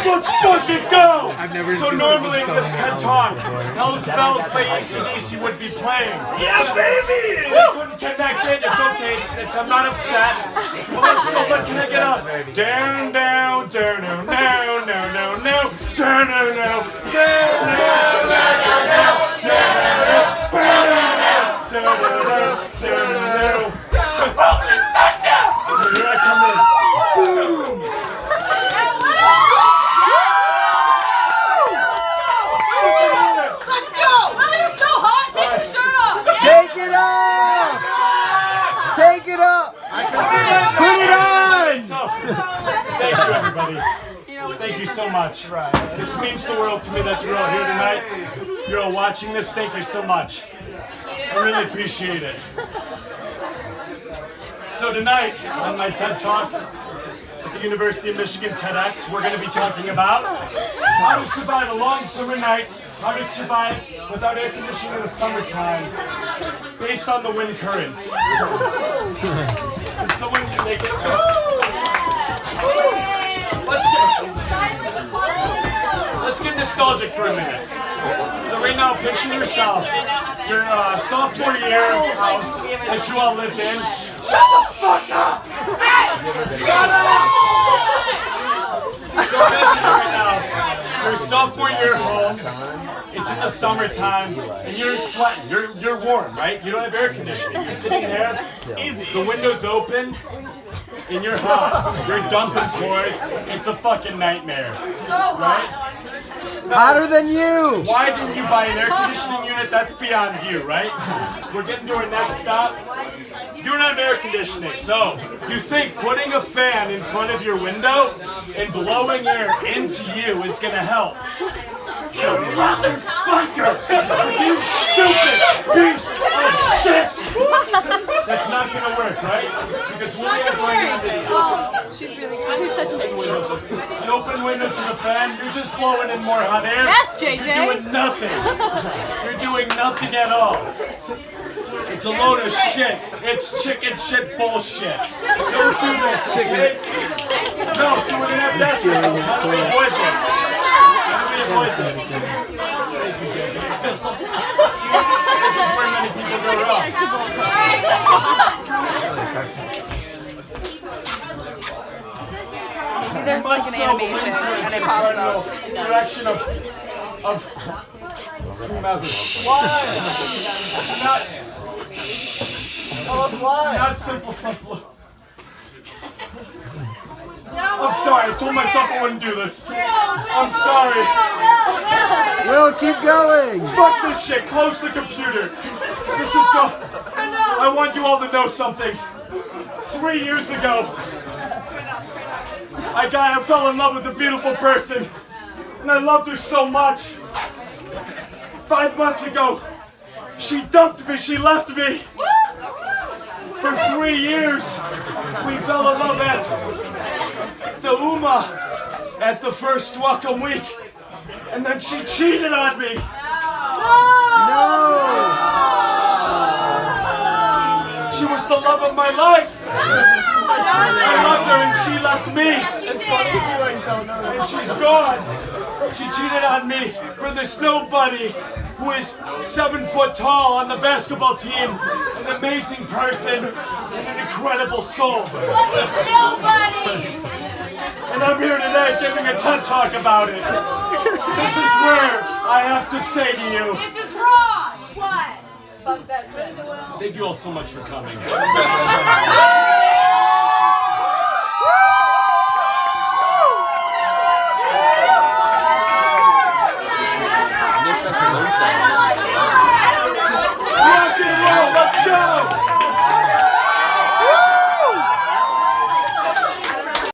Let's fucking go! So normally in this TED Talk, Hell's Bells by AC/DC would be playing. Yeah, baby! I couldn't connect it. It's okay. I'm not upset. But let's go. Look, can I get up? Down, down, down, down, down, down, down, down, down, down, down, here I come in. Boom! Let's go! Oh, you're so hot! Take your shirt off! Take it off! Take it up! Put it on! Thank you, everybody. Thank you so much. This means the world to me that you're all here tonight. You're all watching this. Thank you so much. I really appreciate it. So tonight, on my TED Talk at the University of Michigan TEDx, we're going to be talking about how to survive a long summer night, how to survive without air conditioning in the summertime, based on the wind currents. So when you make it... Let's get nostalgic for a minute. So right now, picture yourself, your sophomore year house that you all lived in. Shut the fuck up! Hey! Shut up! So imagine right now, your sophomore year home. It's in the summertime, and you're sweating. You're warm, right? You don't have air conditioning. You're sitting there, the window's open, and you're hot. You're dumping toys. It's a fucking nightmare. So hot. Hotter than you! Why didn't you buy an air conditioning unit? That's beyond you, right? We're getting to our next stop. You don't have air conditioning, so you think putting a fan in front of your window and blowing air into you is gonna help. You motherfucker! You stupid piece of shit! That's not gonna work, right? Because what we are going on is She's really good. She's such an an open window to the fan. You're just blowing in more hot air. Yes, JJ. You're doing nothing. You're doing nothing at all. It's a load of shit. It's chicken shit bullshit. Don't do this, okay? No, so we're gonna have to ask ourselves, how do we avoid this? How do we avoid this? Thank you, JJ. This is where many people go wrong. Maybe there's like an animation and it pops up. Direction of why? Not simplify. I'm sorry. I told myself I wouldn't do this. I'm sorry. Will, keep going! Fuck this shit. Close the computer. Let's just go. I want you all to know something. 3 years ago, I fell in love with a beautiful person, and I loved her so much. 5 months ago, she dumped me. She left me. For 3 years, we fell in love at the UMA at the first welcome week, and then she cheated on me. No! She was the love of my life. I loved her and she left me. And she's gone. She cheated on me for this nobody who is 7 foot tall on the basketball team, an amazing person, and an incredible soul. Nobody! And I'm here today giving a TED Talk about it. This is where I have to say to you, This is wrong! What? Fuck that. thank you all so much for coming.